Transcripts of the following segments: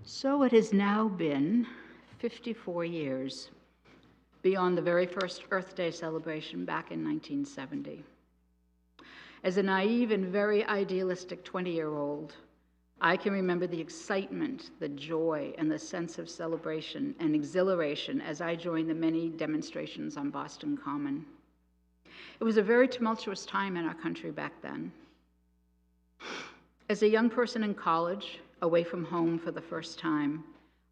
So it has now been 54 years beyond the very first Earth Day celebration back in 1970. As a naive and very idealistic 20-year-old, I can remember the excitement, the joy, and the sense of celebration and exhilaration as I joined the many demonstrations on Boston Common. It was a very tumultuous time in our country back then. As a young person in college, away from home for the first time,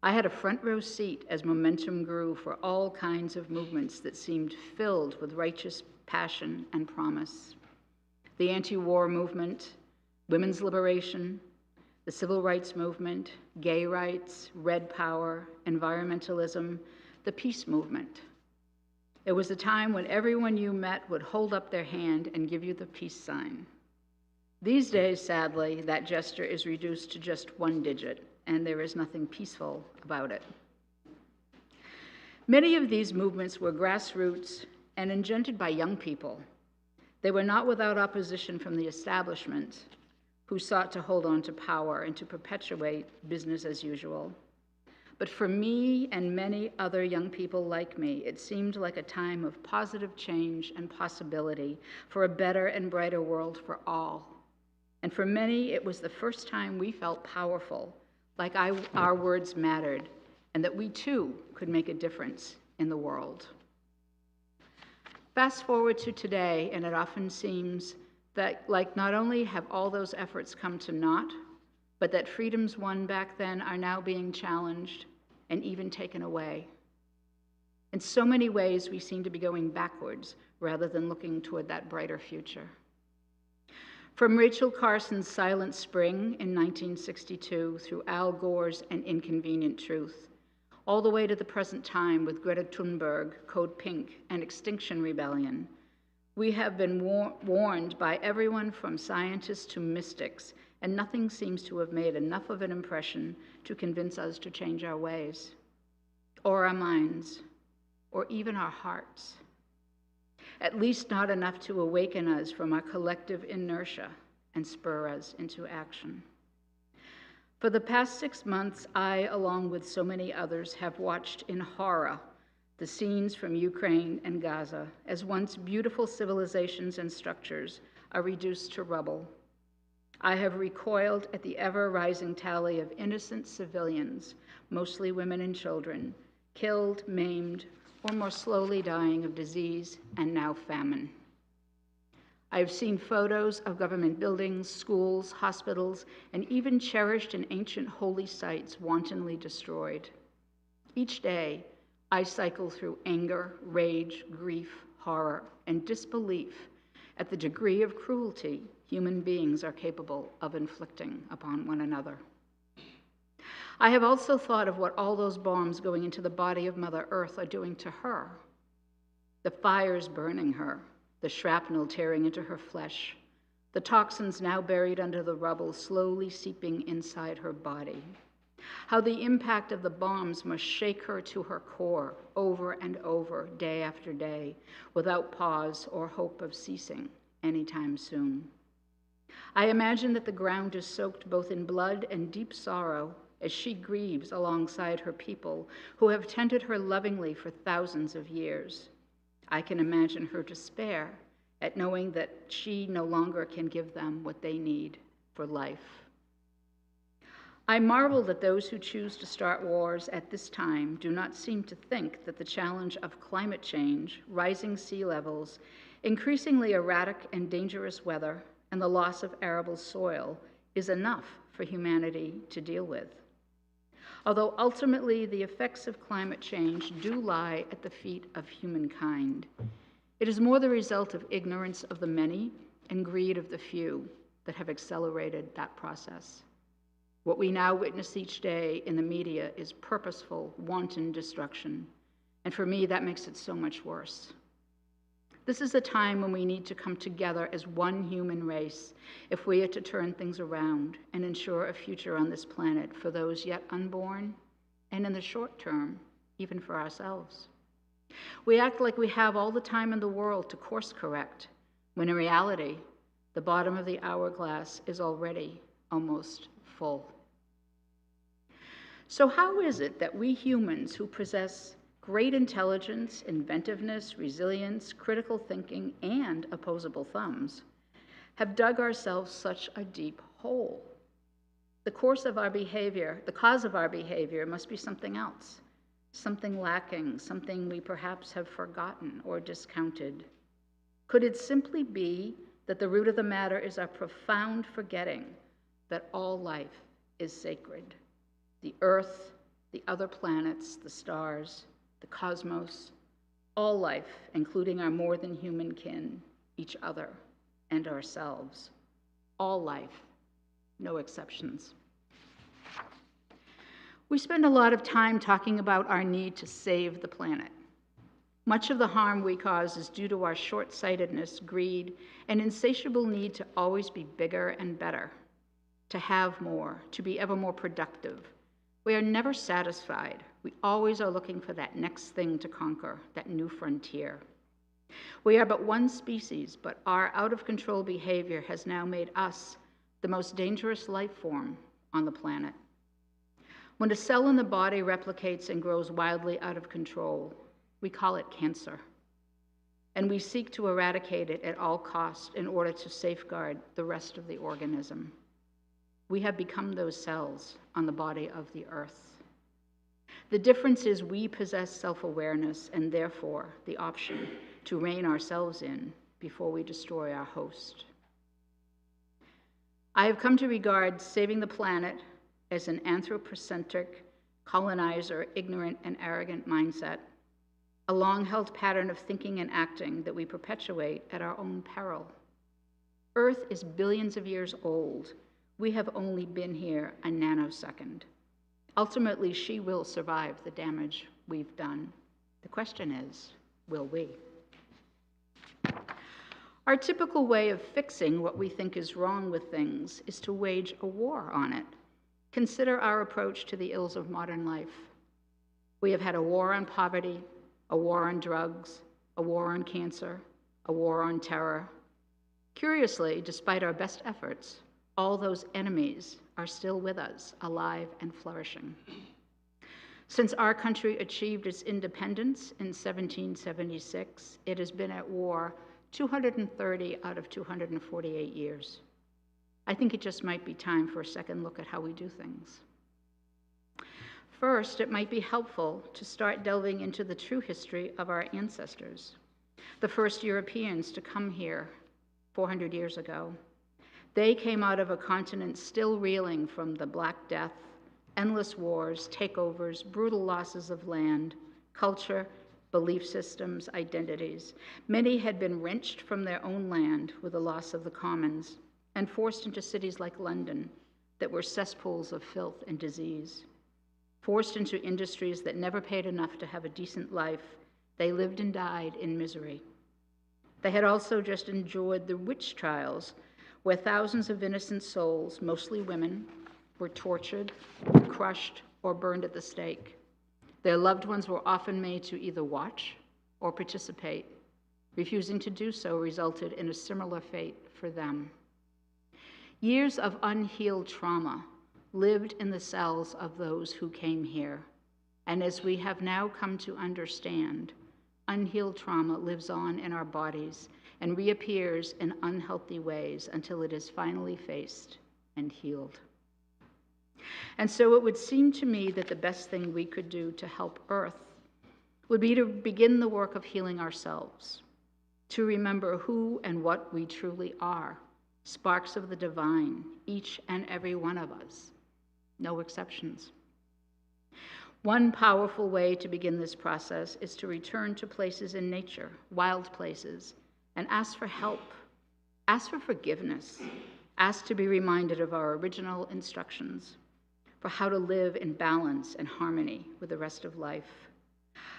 I had a front row seat as momentum grew for all kinds of movements that seemed filled with righteous passion and promise. The anti-war movement, women's liberation, the civil rights movement, gay rights, red power, environmentalism, the peace movement. It was a time when everyone you met would hold up their hand and give you the peace sign. These days, sadly, that gesture is reduced to just one digit, and there is nothing peaceful about it. Many of these movements were grassroots and engendered by young people. They were not without opposition from the establishment, who sought to hold on to power and to perpetuate business as usual. But for me and many other young people like me, it seemed like a time of positive change and possibility for a better and brighter world for all. And for many, it was the first time we felt powerful, like our words mattered, and that we too could make a difference in the world. Fast forward to today, and it often seems that like not only have all those efforts come to naught, but that freedoms won back then are now being challenged and even taken away. In so many ways, we seem to be going backwards rather than looking toward that brighter future. From Rachel Carson's Silent Spring in 1962 through Al Gore's An Inconvenient Truth, all the way to the present time with Greta Thunberg, Code Pink, and Extinction Rebellion, we have been warned by everyone from scientists to mystics, and nothing seems to have made enough of an impression to convince us to change our ways, or our minds, or even our hearts. At least not enough to awaken us from our collective inertia and spur us into action. For the past 6 months, I, along with so many others, have watched in horror the scenes from Ukraine and Gaza as once beautiful civilizations and structures are reduced to rubble. I have recoiled at the ever-rising tally of innocent civilians, mostly women and children, killed, maimed, or more slowly dying of disease and now famine. I have seen photos of government buildings, schools, hospitals, and even cherished and ancient holy sites wantonly destroyed. Each day, I cycle through anger, rage, grief, horror, and disbelief at the degree of cruelty human beings are capable of inflicting upon one another. I have also thought of what all those bombs going into the body of Mother Earth are doing to her. The fires burning her, the shrapnel tearing into her flesh, the toxins now buried under the rubble slowly seeping inside her body. How the impact of the bombs must shake her to her core over and over, day after day, without pause or hope of ceasing anytime soon. I imagine that the ground is soaked both in blood and deep sorrow as she grieves alongside her people who have tended her lovingly for thousands of years. I can imagine her despair at knowing that she no longer can give them what they need for life. I marvel that those who choose to start wars at this time do not seem to think that the challenge of climate change, rising sea levels, increasingly erratic and dangerous weather, and the loss of arable soil is enough for humanity to deal with. Although ultimately the effects of climate change do lie at the feet of humankind, it is more the result of ignorance of the many and greed of the few that have accelerated that process. What we now witness each day in the media is purposeful, wanton destruction, and for me that makes it so much worse. This is a time when we need to come together as one human race if we are to turn things around and ensure a future on this planet for those yet unborn, and in the short term, even for ourselves. We act like we have all the time in the world to course correct, when in reality, the bottom of the hourglass is already almost full. So how is it that we humans who possess great intelligence, inventiveness, resilience, critical thinking, and opposable thumbs have dug ourselves such a deep hole? The cause of our behavior must be something else, something lacking, something we perhaps have forgotten or discounted. Could it simply be that the root of the matter is our profound forgetting that all life is sacred? The earth, the other planets, the stars, the cosmos, all life, including our more than human kin, each other, and ourselves. All life, no exceptions. We spend a lot of time talking about our need to save the planet. Much of the harm we cause is due to our short-sightedness, greed, and insatiable need to always be bigger and better, to have more, to be ever more productive. We are never satisfied. We always are looking for that next thing to conquer, that new frontier. We are but one species, but our out-of-control behavior has now made us the most dangerous life form on the planet. When a cell in the body replicates and grows wildly out of control, we call it cancer, and we seek to eradicate it at all costs in order to safeguard the rest of the organism. We have become those cells on the body of the earth. The difference is we possess self-awareness and therefore the option to rein ourselves in before we destroy our host. I have come to regard saving the planet as an anthropocentric, colonizer, ignorant and arrogant mindset, a long-held pattern of thinking and acting that we perpetuate at our own peril. Earth is billions of years old. We have only been here a nanosecond. Ultimately, she will survive the damage we've done. The question is, will we? Our typical way of fixing what we think is wrong with things is to wage a war on it. Consider our approach to the ills of modern life. We have had a war on poverty, a war on drugs, a war on cancer, a war on terror. Curiously, despite our best efforts, all those enemies are still with us, alive and flourishing. Since our country achieved its independence in 1776, it has been at war 230 out of 248 years. I think it just might be time for a second look at how we do things. First, it might be helpful to start delving into the true history of our ancestors, the first Europeans to come here 400 years ago. They came out of a continent still reeling from the Black Death, endless wars, takeovers, brutal losses of land, culture, belief systems, identities. Many had been wrenched from their own land with the loss of the commons and forced into cities like London that were cesspools of filth and disease. Forced into industries that never paid enough to have a decent life, they lived and died in misery. They had also just endured the witch trials, where thousands of innocent souls, mostly women, were tortured, crushed, or burned at the stake. Their loved ones were often made to either watch or participate. Refusing to do so resulted in a similar fate for them. Years of unhealed trauma lived in the cells of those who came here, and as we have now come to understand, unhealed trauma lives on in our bodies and reappears in unhealthy ways until it is finally faced and healed. And so it would seem to me that the best thing we could do to help Earth would be to begin the work of healing ourselves, to remember who and what we truly are, sparks of the divine, each and every one of us, no exceptions. One powerful way to begin this process is to return to places in nature, wild places, and ask for help, ask for forgiveness, ask to be reminded of our original instructions for how to live in balance and harmony with the rest of life,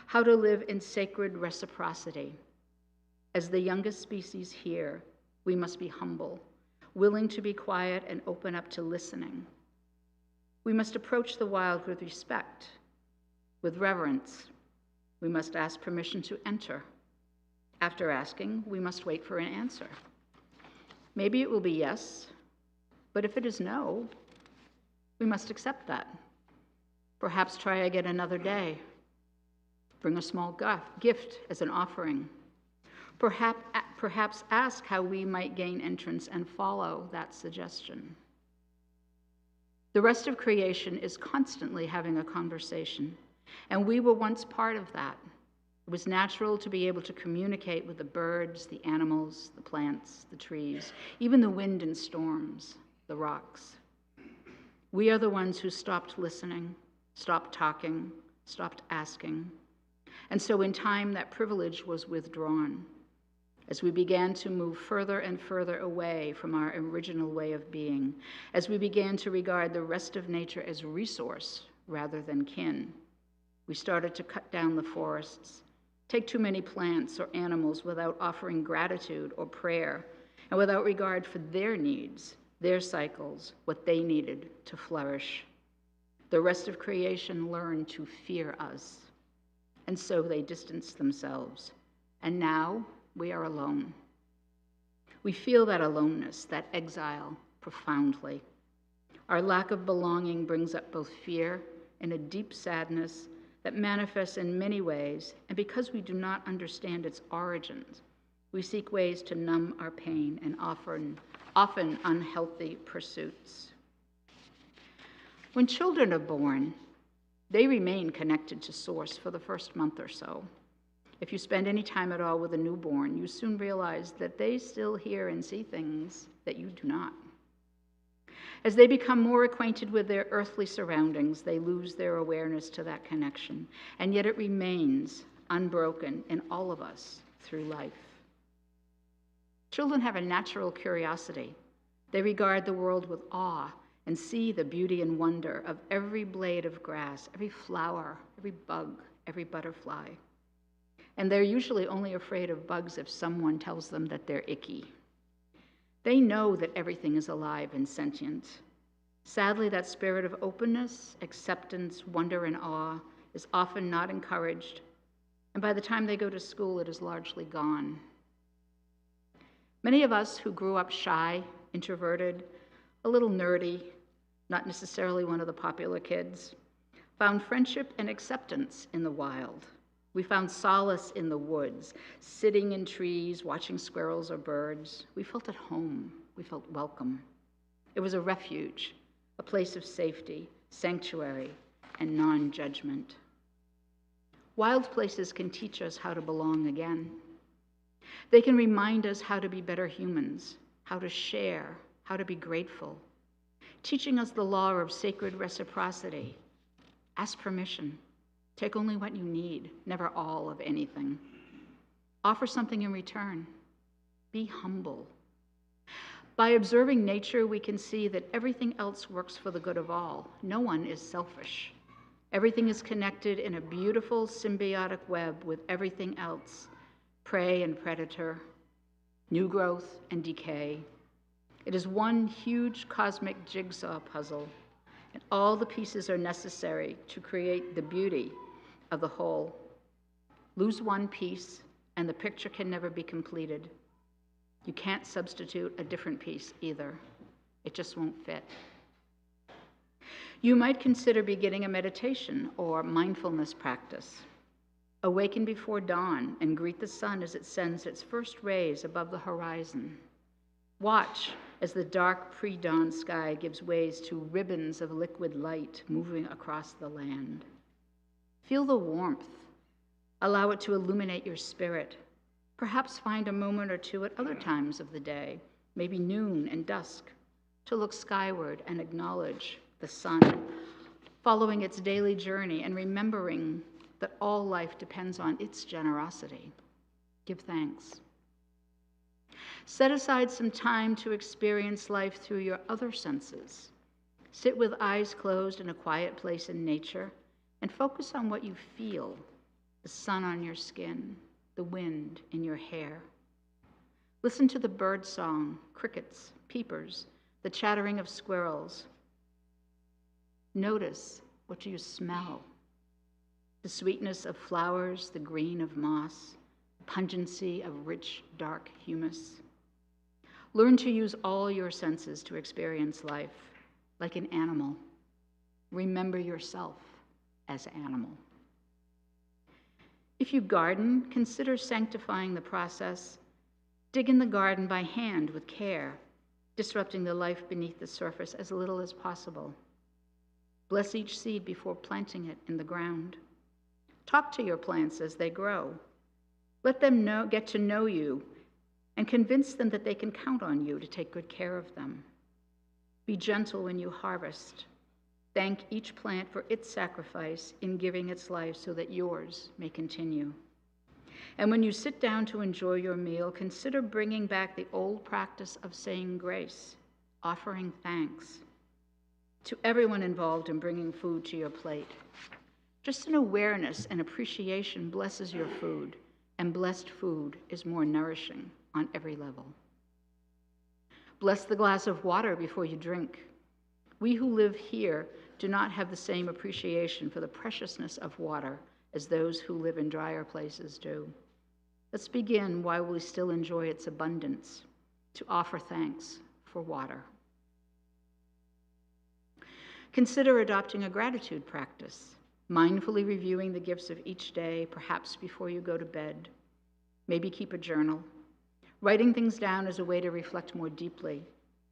how to live in sacred reciprocity. As the youngest species here, we must be humble, willing to be quiet and open up to listening. We must approach the wild with respect, with reverence. We must ask permission to enter. After asking, we must wait for an answer. Maybe it will be yes, but if it is no, we must accept that. Perhaps try again another day. Bring a small gift as an offering. Perhaps ask how we might gain entrance and follow that suggestion. The rest of creation is constantly having a conversation, and we were once part of that. It was natural to be able to communicate with the birds, the animals, the plants, the trees, even the wind and storms, the rocks. We are the ones who stopped listening, stopped talking, stopped asking. And so in time, that privilege was withdrawn as we began to move further and further away from our original way of being, as we began to regard the rest of nature as resource rather than kin. We started to cut down the forests, take too many plants or animals without offering gratitude or prayer, and without regard for their needs, their cycles, what they needed to flourish. The rest of creation learned to fear us, and so they distanced themselves. And now we are alone. We feel that aloneness, that exile, profoundly. Our lack of belonging brings up both fear and a deep sadness that manifests in many ways, and because we do not understand its origins, we seek ways to numb our pain and often unhealthy pursuits. When children are born, they remain connected to Source for the first month or so. If you spend any time at all with a newborn, you soon realize that they still hear and see things that you do not. As they become more acquainted with their earthly surroundings, they lose their awareness to that connection, and yet it remains unbroken in all of us through life. Children have a natural curiosity. They regard the world with awe and see the beauty and wonder of every blade of grass, every flower, every bug, every butterfly. And they're usually only afraid of bugs if someone tells them that they're icky. They know that everything is alive and sentient. Sadly, that spirit of openness, acceptance, wonder, and awe is often not encouraged, and by the time they go to school, it is largely gone. Many of us who grew up shy, introverted, a little nerdy, not necessarily one of the popular kids, found friendship and acceptance in the wild. We found solace in the woods, sitting in trees, watching squirrels or birds. We felt at home. We felt welcome. It was a refuge, a place of safety, sanctuary, and non-judgment. Wild places can teach us how to belong again. They can remind us how to be better humans, how to share, how to be grateful, teaching us the law of sacred reciprocity. Ask permission. Take only what you need, never all of anything. Offer something in return. Be humble. By observing nature, we can see that everything else works for the good of all. No one is selfish. Everything is connected in a beautiful symbiotic web with everything else, prey and predator, new growth and decay. It is one huge cosmic jigsaw puzzle, and all the pieces are necessary to create the beauty of the whole. Lose one piece, and the picture can never be completed. You can't substitute a different piece either. It just won't fit. You might consider beginning a meditation or mindfulness practice. Awaken before dawn and greet the sun as it sends its first rays above the horizon. Watch as the dark pre-dawn sky gives ways to ribbons of liquid light moving across the land. Feel the warmth. Allow it to illuminate your spirit. Perhaps find a moment or two at other times of the day, maybe noon and dusk, to look skyward and acknowledge the sun, following its daily journey and remembering that all life depends on its generosity. Give thanks. Set aside some time to experience life through your other senses. Sit with eyes closed in a quiet place in nature and focus on what you feel, the sun on your skin, the wind in your hair. Listen to the bird song, crickets, peepers, the chattering of squirrels. Notice, what do you smell? The sweetness of flowers, the green of moss, the pungency of rich, dark humus. Learn to use all your senses to experience life, like an animal. Remember yourself. as animal. If you garden, consider sanctifying the process. Dig in the garden by hand with care, disrupting the life beneath the surface as little as possible. Bless each seed before planting it in the ground. Talk to your plants as they grow. Let them get to know you and convince them that they can count on you to take good care of them. Be gentle when you harvest. Thank each plant for its sacrifice in giving its life so that yours may continue. And when you sit down to enjoy your meal, consider bringing back the old practice of saying grace, offering thanks to everyone involved in bringing food to your plate. Just an awareness and appreciation blesses your food, and blessed food is more nourishing on every level. Bless the glass of water before you drink. We who live here do not have the same appreciation for the preciousness of water as those who live in drier places do. Let's begin while we still enjoy its abundance to offer thanks for water. Consider adopting a gratitude practice, mindfully reviewing the gifts of each day, perhaps before you go to bed. Maybe keep a journal. Writing things down is a way to reflect more deeply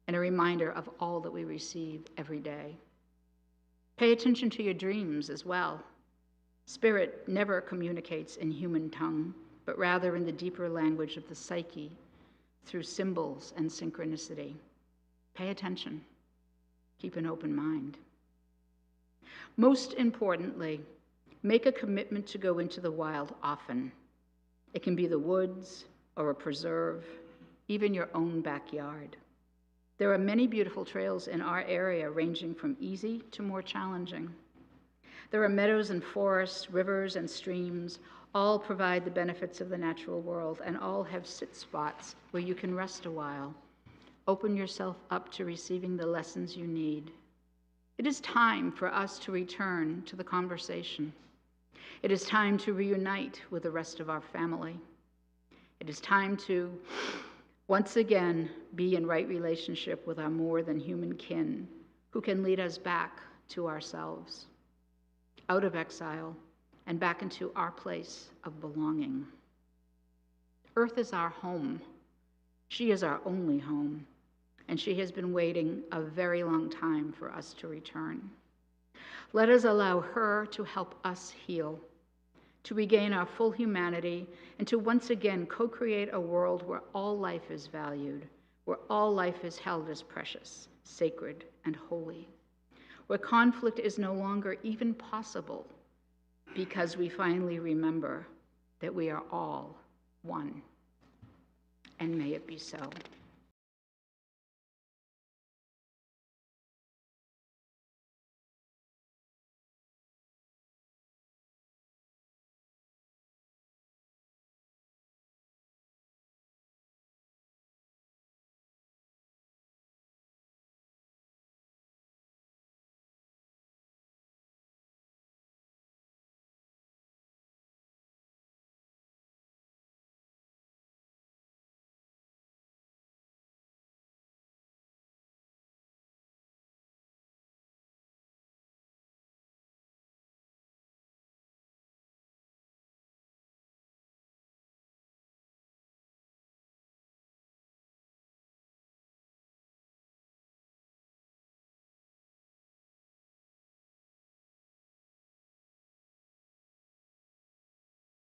and a reminder of all that we receive every day. Pay attention to your dreams as well. Spirit never communicates in human tongue, but rather in the deeper language of the psyche through symbols and synchronicity. Pay attention. Keep an open mind. Most importantly, make a commitment to go into the wild often. It can be the woods or a preserve, even your own backyard. There are many beautiful trails in our area, ranging from easy to more challenging. There are meadows and forests, rivers and streams. All provide the benefits of the natural world, and all have sit spots where you can rest a while. Open yourself up to receiving the lessons you need. It is time for us to return to the conversation. It is time to reunite with the rest of our family. It is time to once again be in right relationship with our more than human kin who can lead us back to ourselves, out of exile and back into our place of belonging. Earth is our home. She is our only home, and she has been waiting a very long time for us to return. Let us allow her to help us heal, to regain our full humanity, and to once again co-create a world where all life is valued, where all life is held as precious, sacred, and holy, where conflict is no longer even possible because we finally remember that we are all one. And may it be so.